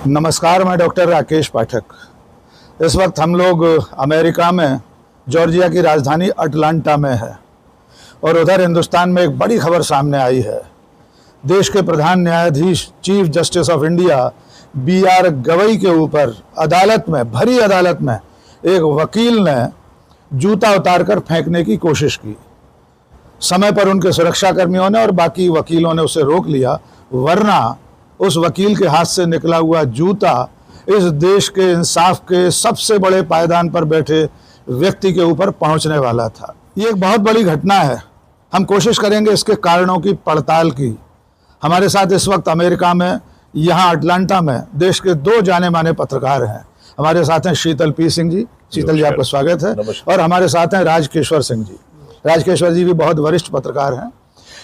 नमस्कार, मैं डॉक्टर राकेश पाठक। इस वक्त हम लोग अमेरिका में जॉर्जिया की राजधानी अटलांटा में है और उधर हिंदुस्तान में एक बड़ी खबर सामने आई है। देश के प्रधान न्यायाधीश chief justice of India BR Gavai के ऊपर अदालत में, भरी अदालत में एक वकील ने जूता उतारकर फेंकने की कोशिश की। समय पर उनके सुरक्षाकर्मियों ने और बाकी वकीलों ने उसे रोक लिया, वरना उस वकील के हाथ से निकला हुआ जूता इस देश के इंसाफ के सबसे बड़े पायदान पर बैठे व्यक्ति के ऊपर पहुंचने वाला था। ये एक बहुत बड़ी घटना है। हम कोशिश करेंगे इसके कारणों की पड़ताल की। हमारे साथ इस वक्त अमेरिका में, यहाँ अटलांटा में, देश के दो जाने माने पत्रकार हैं। हमारे साथ हैं शीतल पी सिंह जी। शीतल जी, आपका स्वागत है। और हमारे साथ हैं राजकेश्वर सिंह जी। राजकेश्वर जी भी बहुत वरिष्ठ पत्रकार हैं।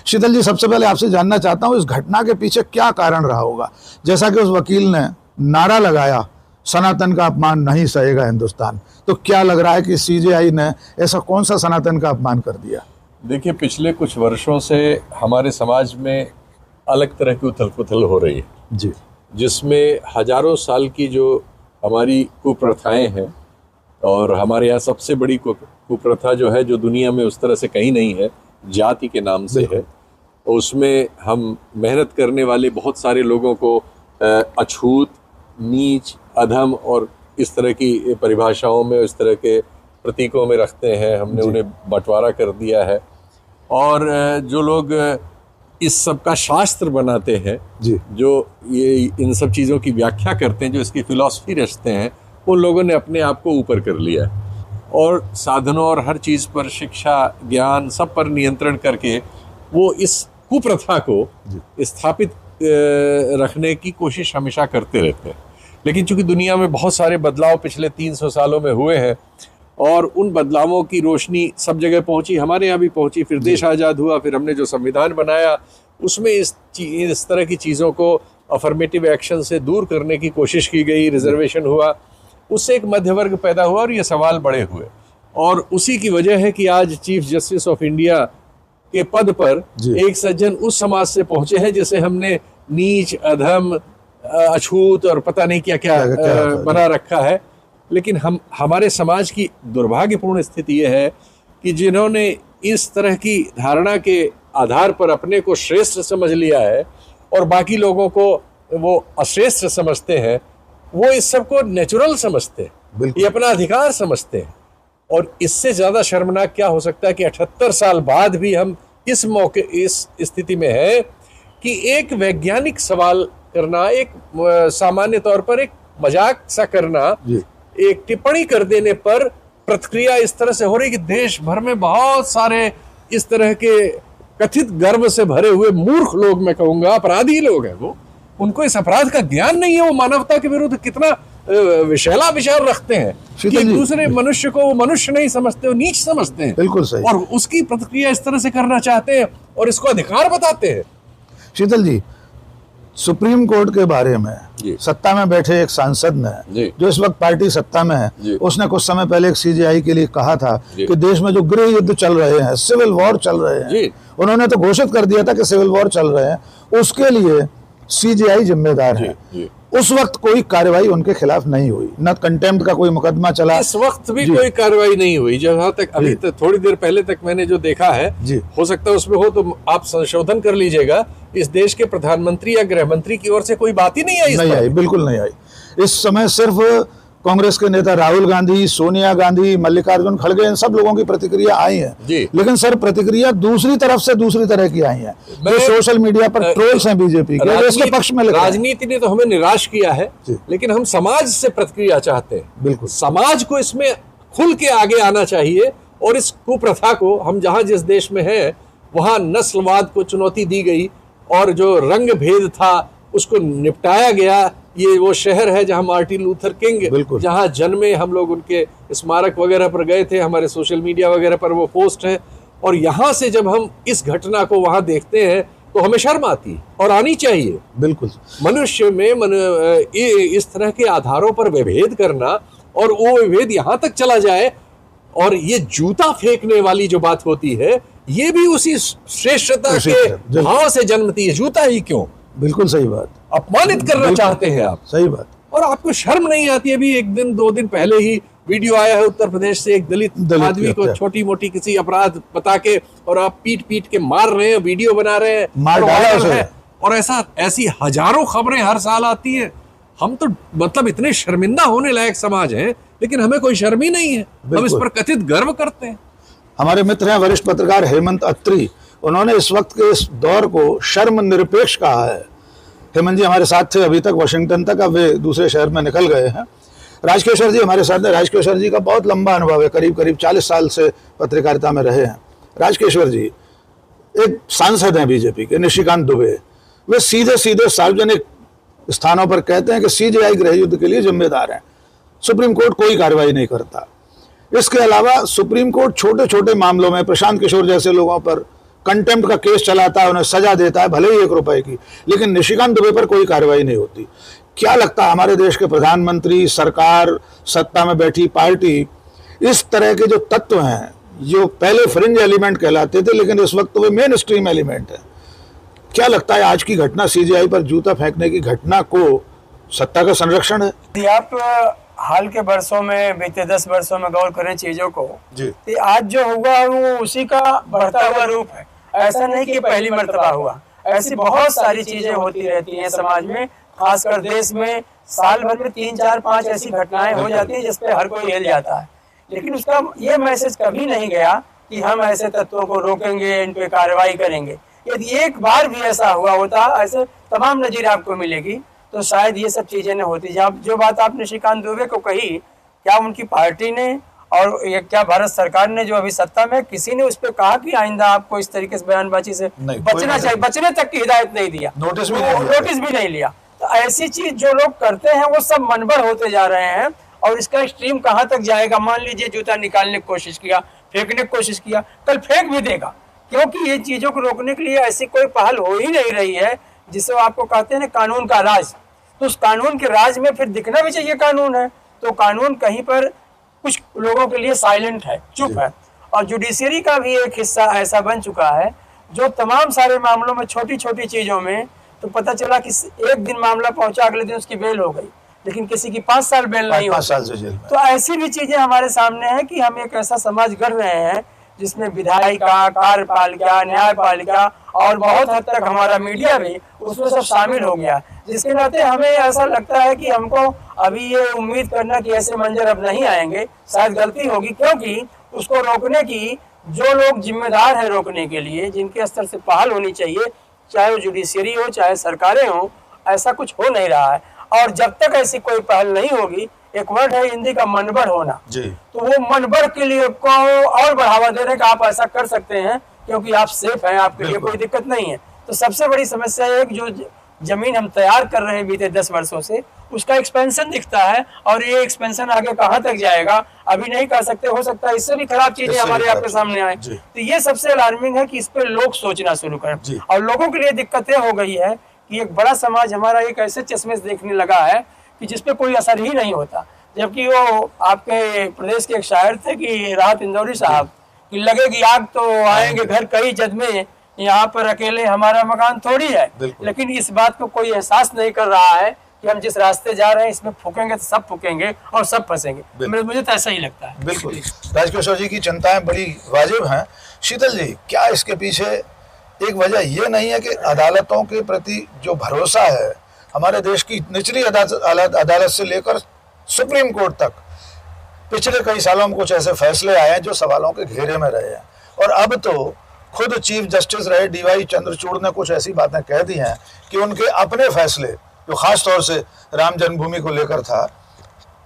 शीतल जी, सबसे पहले आपसे जानना चाहता हूँ, इस घटना के पीछे क्या कारण रहा होगा? जैसा कि उस वकील ने नारा लगाया, सनातन का अपमान नहीं सहेगा हिंदुस्तान, तो क्या लग रहा है कि CJI ने ऐसा कौन सा सनातन का अपमान कर दिया? देखिए, पिछले कुछ वर्षों से हमारे समाज में अलग तरह की उथल पुथल हो रही है जी, जिसमें हजारों साल की जो हमारी कुप्रथाएं हैं, और हमारे यहाँ सबसे बड़ी कुप्रथा जो है, जो दुनिया में उस तरह से कहीं नहीं है, जाति के नाम से है। उसमें हम मेहनत करने वाले बहुत सारे लोगों को अछूत, नीच, अधम और इस तरह की परिभाषाओं में, इस तरह के प्रतीकों में रखते हैं। हमने उन्हें बंटवारा कर दिया है। और जो लोग इस सब का शास्त्र बनाते हैं जी, जो ये इन सब चीज़ों की व्याख्या करते हैं, जो इसकी फिलॉसफी रचते हैं, उन लोगों ने अपने आप को ऊपर कर लिया और साधनों और हर चीज़ पर, शिक्षा, ज्ञान, सब पर नियंत्रण करके वो इस कुप्रथा को स्थापित रखने की कोशिश हमेशा करते रहते हैं। लेकिन चूंकि दुनिया में बहुत सारे बदलाव पिछले 300 सालों में हुए हैं और उन बदलावों की रोशनी सब जगह पहुंची, हमारे यहाँ भी पहुंची, फिर देश आज़ाद हुआ, फिर हमने जो संविधान बनाया उसमें इस तरह की चीज़ों को अफर्मेटिव एक्शन से दूर करने की कोशिश की गई, रिजर्वेशन हुआ, उससे एक मध्य वर्ग पैदा हुआ और ये सवाल बड़े हुए। और उसी की वजह है कि आज चीफ जस्टिस ऑफ इंडिया के पद पर एक सज्जन उस समाज से पहुंचे हैं जिसे हमने नीच, अधम, अछूत और पता नहीं क्या क्या बना रखा है। लेकिन हमारे समाज की दुर्भाग्यपूर्ण स्थिति यह है कि जिन्होंने इस तरह की धारणा के आधार पर अपने को श्रेष्ठ समझ लिया है और बाकी लोगों को वो अश्रेष्ठ समझते हैं, वो इस सब को नेचुरल समझते हैं, ये अपना अधिकार समझते हैं। और इससे ज़्यादा शर्मनाक क्या हो सकता है कि 78 साल बाद भी हम इस स्थिति में है कि एक वैज्ञानिक सवाल करना, एक सामान्य तौर पर एक मजाक सा करना, एक टिप्पणी कर देने पर प्रतिक्रिया इस तरह से हो रही कि देश भर में बहुत सारे इस तरह के कथित गर्व से भरे हुए मूर्ख लोग, मैं कहूँगा अपराधी लोग हैं, वो उनको इस अपराध का ज्ञान नहीं है। वो मानवता के विरुद्ध कितना विशैला विचार रखते हैं कि दूसरे मनुष्य को वो मनुष्य नहीं समझते, वो नीच समझते हैं। बिल्कुल सही। और उसकी प्रतिक्रिया इस तरह से करना चाहते हैं और इसको अधिकार बताते हैं। शीतल जी, सुप्रीम कोर्ट के बारे में सत्ता में बैठे एक सांसद ने, जो इस वक्त पार्टी सत्ता में है, उसने कुछ समय पहले एक CJI के लिए कहा था कि देश में जो गृह युद्ध चल रहे हैं, सिविल वॉर चल रहे हैं, उन्होंने तो घोषित कर दिया था कि सिविल वॉर चल रहे हैं, उसके लिए CJI जिम्मेदार है। उस वक्त कोई कार्रवाई उनके खिलाफ नहीं हुई, न कंटेम्प्ट का कोई मुकदमा चला, इस वक्त भी कोई कार्रवाई नहीं हुई। जहाँ तक अभी तक थोड़ी देर पहले तक मैंने जो देखा है, हो सकता है उसमें हो तो आप संशोधन कर लीजिएगा, इस देश के प्रधानमंत्री या गृह मंत्री की ओर से कोई बात ही नहीं आई। नहीं आई, बिल्कुल नहीं आई। इस समय सिर्फ कांग्रेस के नेता राहुल गांधी, सोनिया गांधी, मल्लिकार्जुन खड़गे, इन सब लोगों की प्रतिक्रिया आई है। लेकिन सर, प्रतिक्रिया दूसरी तरफ से दूसरी तरह की आई है। जो सोशल मीडिया पर ट्रोल्स हैं बीजेपी के, उसके पक्ष में राजनीति ने तो हमें निराश किया है, लेकिन हम समाज से प्रतिक्रिया चाहते हैं। बिल्कुल, समाज को इसमें खुल के आगे आना चाहिए और इस कुप्रथा को, हम जहाँ जिस देश में हैं वहाँ नस्लवाद को चुनौती दी गई और जो रंग भेद था उसको निपटाया गया। ये वो शहर है जहां मार्टिन लूथर किंग जहां जन्मे, हम लोग उनके स्मारक वगैरह पर गए थे, हमारे सोशल मीडिया वगैरह पर वो पोस्ट है। और यहाँ से जब हम इस घटना को वहां देखते हैं तो हमें शर्म आती है और आनी चाहिए। बिल्कुल, मनुष्य में इस तरह के आधारों पर विभेद करना, और वो विभेद यहाँ तक चला जाए और ये जूता फेंकने वाली जो बात होती है, ये भी उसी श्रेष्ठता के भाव से जन्मती है। जूता ही क्यों? बिल्कुल सही बात। अपमानित करना चाहते हैं आप। सही बात। और आपको शर्म नहीं आती? अभी एक दिन 2 दिन पहले ही वीडियो आया है उत्तर प्रदेश से, एक दलित आदमी को छोटी मोटी किसी अपराध बता के और आप पीट पीट के मार रहे हैं, वीडियो बना रहे हैं, मार डाला उसे। और ऐसी हजारों खबरें हर साल आती हैं। हम तो मतलब इतने शर्मिंदा होने लायक समाज हैं, लेकिन हमें कोई शर्म ही नहीं है। हम इस पर कथित गर्व करते हैं। हमारे मित्र हैं वरिष्ठ पत्रकार हेमंत अत्री, उन्होंने इस वक्त के इस दौर को शर्म निरपेक्ष कहा है। हेमंत जी हमारे साथ थे अभी तक वाशिंगटन तक, अब वे दूसरे शहर में निकल गए हैं। राजकिशोर जी हमारे साथ हैं। राजकिशोर जी का बहुत लंबा अनुभव है, करीब करीब 40 साल से पत्रकारिता में रहे हैं। राजकिशोर जी एक सांसद हैं बीजेपी के, निशिकांत दुबे। वे सीधे सीधे सार्वजनिक स्थानों पर कहते हैं कि सीजेआई गृह युद्ध के लिए जिम्मेदार हैं। सुप्रीम कोर्ट कोई कार्रवाई नहीं करता। इसके अलावा सुप्रीम कोर्ट छोटे छोटे मामलों में प्रशांत किशोर जैसे लोगों पर कंटेम्प्ट का केस चलाता है, उन्हें सजा देता है, भले ही 1 रुपए की, लेकिन निशिकांत दुबे पर कोई कार्रवाई नहीं होती। क्या लगता है हमारे देश के प्रधानमंत्री, सरकार, सत्ता में बैठी पार्टी, इस तरह के जो तत्व हैं, जो पहले फ्रिंज एलिमेंट कहलाते थे लेकिन इस वक्त वे मेन स्ट्रीम एलिमेंट है, क्या लगता है आज की घटना सीजेआई पर जूता फेंकने की घटना को सत्ता का संरक्षण है? यदि आप हाल के वर्षों में, बीते 10 वर्षों में गौर करें चीजों को जी, तो आज जो हुआ वो उसी का बढ़ता हुआ रूप है। ऐसा नहीं कि पहली मर्तबा हुआ, ऐसी बहुत सारी चीजें होती रहती हैं समाज में, खासकर देश में। साल भर में 3, 4, 5 ऐसी घटनाएं हो जाती हैं जिसपे हर कोई हिल जाता है, लेकिन उसका ये मैसेज कभी नहीं गया कि हम ऐसे तत्वों को रोकेंगे, इन पे कार्रवाई करेंगे। यदि एक बार भी ऐसा हुआ होता, ऐसे तमाम नजीर आपको मिलेगी, तो शायद ये सब चीजें न होती। जो बात आपने श्रीकांत दुबे को कही, क्या उनकी पार्टी ने और क्या भारत सरकार ने जो अभी सत्ता में, किसी ने उस पर कहा कि आइंदा आपको इस तरीके से बयानबाजी से बचना चाहिए? बचने तक की हिदायत नहीं दिया, नोटिस भी नहीं लिया। तो ऐसी चीज जो लोग करते हैं वो सब मनबड़ होते जा रहे हैं। और इसका एक्सट्रीम कहाँ तक जाएगा? मान लीजिए जूता निकालने की कोशिश किया, फेंकने की कोशिश किया, कल फेंक भी देगा, क्योंकि ये चीजों को रोकने के लिए ऐसी कोई पहल हो ही नहीं रही है जिसे आपको कहते हैं कानून का राज। तो उस कानून के राज में फिर दिखना भी चाहिए कानून है, तो कानून कहीं पर कुछ लोगों के लिए साइलेंट है, चुप है। और जुडिशरी का भी एक हिस्सा ऐसा बन चुका है जो तमाम सारे मामलों में, छोटी छोटी चीजों में, तो पता चला कि एक दिन मामला पहुंचा, अगले दिन उसकी बेल हो गई, लेकिन किसी की 5 साल बेल नहीं हो। 5 साल से जेल में। तो ऐसी भी चीजें हमारे सामने है कि हम एक ऐसा समाज गढ़ रहे हैं जिसमें विधायिका, कार्यपालिका, न्यायपालिका और बहुत हद तक हमारा मीडिया भी उसमें सब शामिल हो गया, जिसके नाते हमें ऐसा लगता है कि हमको अभी ये उम्मीद करना कि ऐसे मंजर अब नहीं आएंगे शायद गलती होगी, क्योंकि उसको रोकने की जो लोग जिम्मेदार है रोकने के लिए, जिनके स्तर से पहल होनी चाहिए, चाहे वो जुडिशरी हो चाहे सरकारें हो, ऐसा कुछ हो नहीं रहा है। और जब तक ऐसी कोई पहल नहीं होगी, एक वर्ड है हिंदी का मनबड़ होना जी, तो वो मनबड़ के लिए को और बढ़ावा देने का आप ऐसा कर सकते हैं क्योंकि आप सेफ हैं, आपके लिए कोई दिक्कत नहीं है। तो सबसे बड़ी समस्या है कि जो जमीन हम तैयार कर रहे हैं बीते 10 वर्षों से, उसका एक्सपेंशन दिखता है, और ये एक्सपेंशन आगे कहाँ तक जाएगा अभी नहीं कह सकते। हो सकता है इससे भी खराब चीजें हमारे आपके सामने आए। तो ये सबसे अलार्मिंग है कि इस पे लोग सोचना शुरू करें। और लोगों के लिए दिक्कतें हो गई है कि एक बड़ा समाज हमारा एक ऐसे चश्मे से देखने लगा है कि जिसपे कोई असर ही नहीं होता। जबकि वो आपके प्रदेश के एक शायर थे कि राहत इंदौरी साहब, कि लगेगी आग तो आएंगे घर कई जद में, यहाँ पर अकेले हमारा मकान थोड़ी है। लेकिन इस बात को कोई एहसास नहीं कर रहा है कि हम जिस रास्ते जा रहे हैं इसमें फूकेंगे तो सब फूकेंगे और सब फंसेंगे। मुझे तो ऐसा ही लगता है। बिल्कुल, राजकिशोर जी की चिंताएं बड़ी वाजिब हैं। शीतल जी, क्या इसके पीछे एक वजह ये नहीं है कि अदालतों के प्रति जो भरोसा है, हमारे देश की निचली अदालत से लेकर सुप्रीम कोर्ट तक पिछले कई सालों में कुछ ऐसे फैसले आए हैं जो सवालों के घेरे में रहे हैं, और अब तो खुद चीफ जस्टिस रहे DY चंद्रचूड़ ने कुछ ऐसी बातें कह दी हैं कि उनके अपने फैसले, जो खास तौर से राम जन्मभूमि को लेकर था,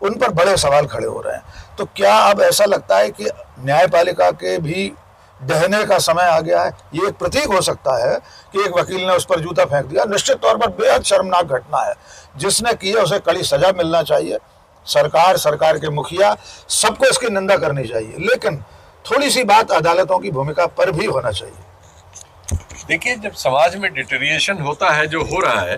उन पर बड़े सवाल खड़े हो रहे हैं। तो क्या अब ऐसा लगता है कि न्यायपालिका के भी दहने का समय आ गया है? ये एक प्रतीक हो सकता है कि एक वकील ने उस पर जूता फेंक दिया। निश्चित तौर पर बेहद शर्मनाक घटना है, जिसने की है उसे कड़ी सजा मिलना चाहिए। सरकार के मुखिया, सबको इसकी निंदा करनी चाहिए, लेकिन थोड़ी सी बात अदालतों की भूमिका पर भी होना चाहिए। देखिए, जब समाज में डिटेरिएशन होता है, जो हो रहा है,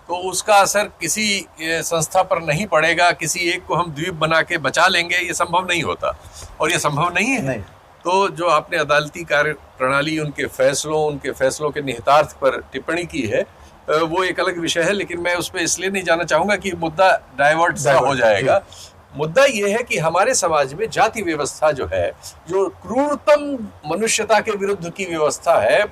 तो उसका असर किसी संस्था पर नहीं पड़ेगा। किसी एक को हम द्वीप बना के बचा लेंगे, ये संभव नहीं होता, और ये संभव नहीं है। तो जो आपने अदालती कार्य प्रणाली, उनके फैसलों के निहितार्थ पर टिप्पणी की है, वो एक अलग विषय है, लेकिन मैं उस पर इसलिए नहीं जाना चाहूंगा कि मुद्दा डाइवर्ट सा हो जाएगा। मुद्दा ये है कि हमारे समाज में जाति व्यवस्था जो है, जो क्रूरतम मनुष्यता के विरुद्ध की व्यवस्था है,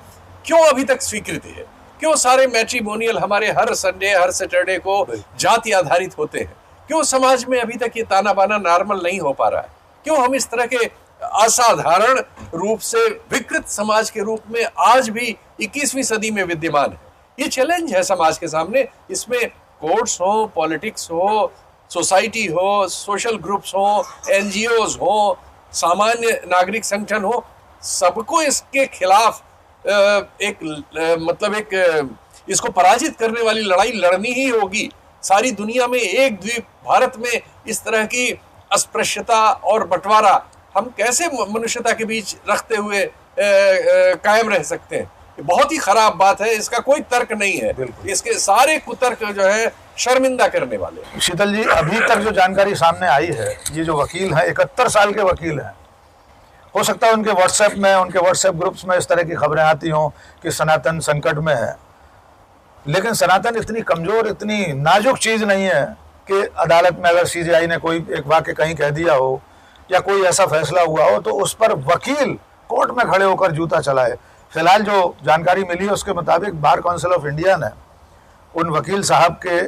क्यों अभी तक स्वीकृति है? क्यों सारे मैट्रिमोनियल हमारे हर संडे हर सैटरडे को जाति आधारित होते हैं? क्यों समाज में अभी तक ये ताना बाना नॉर्मल नहीं हो पा रहा है? क्यों हम इस तरह के असाधारण रूप से विकृत समाज के रूप में आज भी 21वीं सदी में विद्यमान है? ये चैलेंज है समाज के सामने। इसमें कोर्ट्स हो, पॉलिटिक्स हो, सोसाइटी हो, सोशल ग्रुप्स हो, एनजीओज हो, सामान्य नागरिक संगठन हो, सबको इसके खिलाफ इसको पराजित करने वाली लड़ाई लड़नी ही होगी। सारी दुनिया में, एक द्वीप भारत में इस तरह की अस्पृश्यता और बंटवारा हम कैसे मनुष्यता के बीच रखते हुए कायम रह सकते हैं? ये बहुत ही खराब बात है, इसका कोई तर्क नहीं है। इसके सारे कुतर्क जो है शर्मिंदा करने वाले। शीतल जी, अभी तक जो जानकारी सामने आई है, ये जो वकील हैं 71 साल के वकील हैं, हो सकता है उनके व्हाट्सएप ग्रुप्स में इस तरह की खबरें आती हों कि सनातन संकट में है, लेकिन सनातन इतनी कमजोर, इतनी नाजुक चीज नहीं है कि अदालत में अगर सीजीआई ने कोई एक वाक्य कहीं कह दिया हो या कोई ऐसा फैसला हुआ हो तो उस पर वकील कोर्ट में खड़े होकर जूता चलाए। फिलहाल जो जानकारी मिली है उसके मुताबिक बार काउंसिल ऑफ इंडिया ने उन वकील साहब के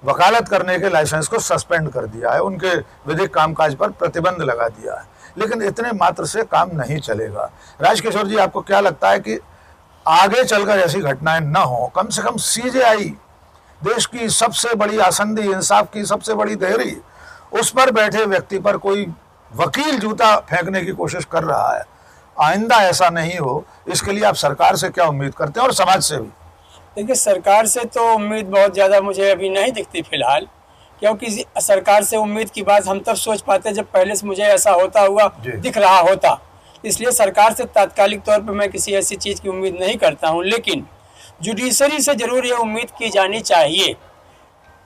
वकालत करने के लाइसेंस को सस्पेंड कर दिया है, उनके विधिक कामकाज पर प्रतिबंध लगा दिया है। लेकिन इतने मात्र से काम नहीं चलेगा। राजकिशोर जी, आपको क्या लगता है कि आगे चलकर ऐसी घटनाएं न हो? कम से कम सीजेआई, देश की सबसे बड़ी आसंदी, इंसाफ की सबसे बड़ी देहरी, उस पर बैठे व्यक्ति पर कोई वकील जूता फेंकने की कोशिश कर रहा है। आइंदा ऐसा नहीं हो, इसके लिए आप सरकार से क्या उम्मीद करते हैं और समाज से भी? देखिए, सरकार से तो उम्मीद बहुत ज़्यादा मुझे अभी नहीं दिखती फिलहाल, क्योंकि सरकार से उम्मीद की बात हम तब सोच पाते जब पहले से मुझे ऐसा होता हुआ दिख रहा होता। इसलिए सरकार से तात्कालिक तौर पर मैं किसी ऐसी चीज़ की उम्मीद नहीं करता हूं, लेकिन जुडिशरी से ज़रूर ये उम्मीद की जानी चाहिए।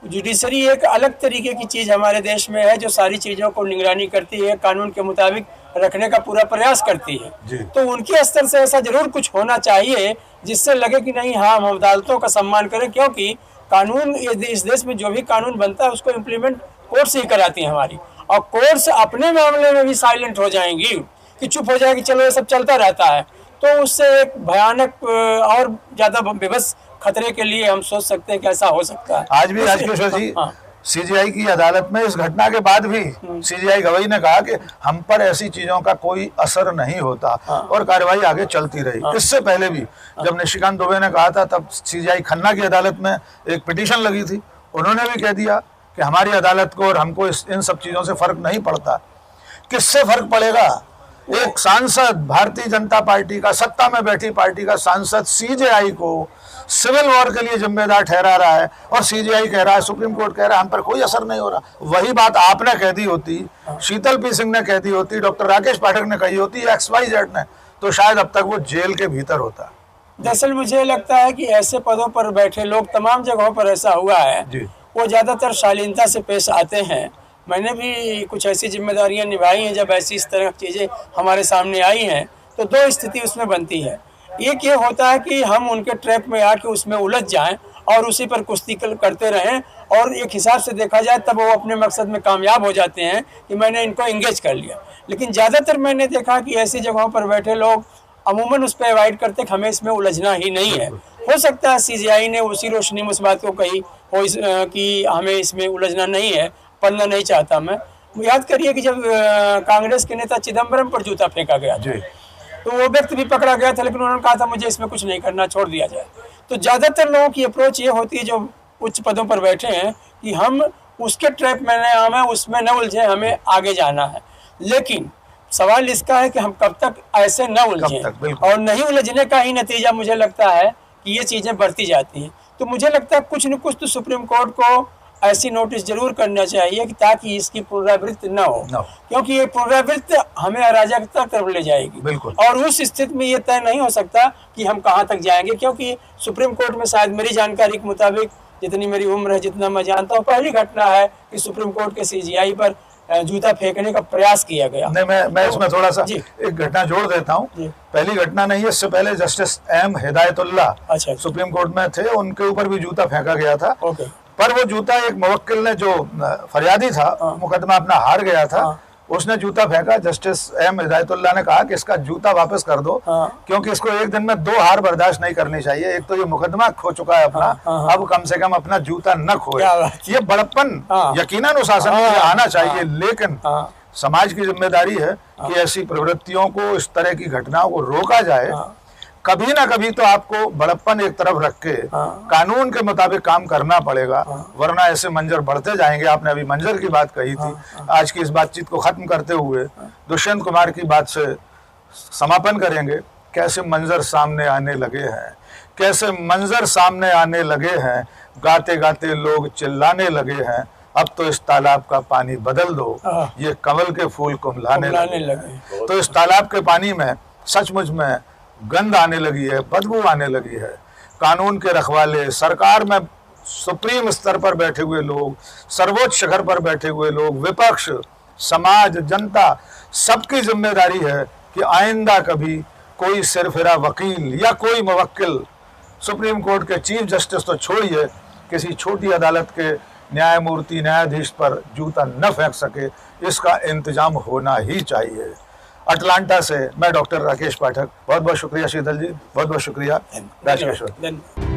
जुडिशरी एक अलग तरीके की चीज़ हमारे देश में है, जो सारी चीज़ों को निगरानी करती है, कानून के मुताबिक रखने का पूरा प्रयास करती है। तो उनके स्तर से ऐसा जरूर कुछ होना चाहिए जिससे लगे कि नहीं, हाँ, हम अदालतों का सम्मान करें, क्योंकि कानून, इस देश में जो भी कानून बनता है उसको इम्प्लीमेंट कोर्ट से ही कराती है हमारी, और कोर्ट्स अपने मामले में भी साइलेंट हो जाएंगी कि चुप हो जाएगी, चलो ये सब चलता रहता है। तो उससे एक भयानक और ज़्यादा विवश खतरे के लिए हम सोच सकते हैं कि ऐसा हो सकता है। आज भी राजकिशोर जी, सीजीआई की अदालत में इस घटना के बाद भी सीजीआई गवाही ने कहा कि हम पर ऐसी चीजों का कोई असर नहीं होता और कार्रवाई आगे चलती रही। इससे पहले भी जब निशिकांत दुबे ने कहा था, तब सीजीआई खन्ना की अदालत में एक पिटीशन लगी थी, उन्होंने भी कह दिया कि हमारी अदालत को और हमको इन सब चीजों से फर्क नहीं पड़ता। किससे फर्क पड़ेगा? एक सांसद, भारतीय जनता पार्टी का, सत्ता में बैठी पार्टी का सांसद सीजीआई को सिविल वॉर के लिए जिम्मेदार ठहरा रहा है, और सीजीआई कह रहा है, सुप्रीम कोर्ट कह रहा है हम पर कोई असर नहीं हो रहा। वही बात आपने कह दी होती, शीतल पी सिंह ने कह दी होती, डॉक्टर राकेश पाठक ने कही होती, XYZ ने, तो शायद अब तक वो जेल के भीतर होता। दरअसल मुझे लगता है कि ऐसे पदों पर बैठे लोग, तमाम जगहों पर ऐसा हुआ है, वो ज़्यादातर शालीनता से पेश आते हैं। मैंने भी कुछ ऐसी जिम्मेदारियां निभाई हैं, जब ऐसी इस तरह की चीज़ें हमारे सामने आई हैं तो दो स्थिति उसमें बनती है। एक ये होता है कि हम उनके ट्रैप में आके उसमें उलझ जाएं और उसी पर कुश्ती करते रहें, और एक हिसाब से देखा जाए तब वो अपने मकसद में कामयाब हो जाते हैं कि मैंने इनको एंगेज कर लिया। लेकिन ज़्यादातर मैंने देखा कि ऐसी जगहों पर बैठे लोग अमूमन उस पर अवॉइड करते कि हमें इसमें उलझना ही नहीं है। हो सकता है सीजीआई ने उसी रोशनी में उस बात को कही हो कि हमें इसमें उलझना नहीं है, पढ़ना नहीं चाहता मैं। याद करिए कि जब कांग्रेस के नेता चिदम्बरम पर जूता फेंका गया था, तो वो व्यक्ति भी पकड़ा गया था, लेकिन उन्होंने कहा था मुझे इसमें कुछ नहीं करना, छोड़ दिया जाए। तो ज़्यादातर लोगों की अप्रोच ये होती है जो उच्च पदों पर बैठे हैं कि हम उसके ट्रैप में न आए, उसमें न उलझे, हमें आगे जाना है। लेकिन सवाल इसका है कि हम कब तक ऐसे न उलझें, और नहीं उलझने का ही नतीजा मुझे लगता है कि ये चीज़ें बढ़ती जाती हैं। तो मुझे लगता है कुछ न कुछ तो सुप्रीम कोर्ट को ऐसी नोटिस जरूर करना चाहिए कि ताकि इसकी पुनरावृत्ति न हो, क्योंकि ये पुनरावृत्ति हमें अराजकता तरफ ले जाएगी, और उस स्थिति में ये तय नहीं हो सकता कि हम कहाँ तक जाएंगे। क्योंकि सुप्रीम कोर्ट में शायद मेरी जानकारी के मुताबिक, जितनी मेरी उम्र है, जितना मैं जानता हूँ, पहली घटना है कि सुप्रीम कोर्ट के सीजीआई पर जूता फेंकने का प्रयास किया गया। नहीं, मैं इसमें थोड़ा सा जी। एक घटना जोड़ देता हूँ। जी। पहली घटना नहीं है, इससे पहले जस्टिस एम हिदायतुल्लाह अच्छा। सुप्रीम कोर्ट में थे, उनके ऊपर भी जूता फेंका गया था। ओके। पर वो जूता एक मुवक्किल ने, जो फरियादी था, मुकदमा अपना हार गया था, उसने जूता फेंका। जस्टिस एम हिदायतुल्लाह ने कहा कि इसका जूता वापस कर दो, क्योंकि इसको एक दिन में 2 हार बर्दाश्त नहीं करनी चाहिए। एक तो ये मुकदमा खो चुका है अपना, अब कम से कम अपना जूता न खोए। ये बड़प्पन यकीनन अनुशासन में आना चाहिए, लेकिन समाज की जिम्मेदारी है कि ऐसी प्रवृत्तियों को, इस तरह की घटनाओं को रोका जाए। कभी ना कभी तो आपको बड़प्पन एक तरफ रख के कानून के मुताबिक काम करना पड़ेगा, वरना ऐसे मंजर बढ़ते जाएंगे। आपने अभी मंजर की बात कही थी। आज की इस बातचीत को खत्म करते हुए दुष्यंत कुमार की बात से समापन करेंगे। कैसे मंजर सामने आने लगे हैं, कैसे मंजर सामने आने लगे हैं, गाते गाते लोग चिल्लाने लगे हैं, अब तो इस तालाब का पानी बदल दो, ये कमल के फूल कुम्हलाने लगे। तो इस तालाब के पानी में सचमुच में गंध आने लगी है, बदबू आने लगी है। कानून के रखवाले, सरकार में सुप्रीम स्तर पर बैठे हुए लोग, सर्वोच्च शिखर पर बैठे हुए लोग, विपक्ष, समाज, जनता, सबकी जिम्मेदारी है कि आइंदा कभी कोई सिरफिरा वकील या कोई मुवक्किल सुप्रीम कोर्ट के चीफ जस्टिस तो छोड़िए, किसी छोटी अदालत के न्यायमूर्ति, न्यायाधीश पर जूता न फेंक सके। इसका इंतजाम होना ही चाहिए। अटलांटा से मैं डॉक्टर राकेश पाठक, बहुत बहुत शुक्रिया शीतल जी, बहुत बहुत शुक्रिया राजकिशोर।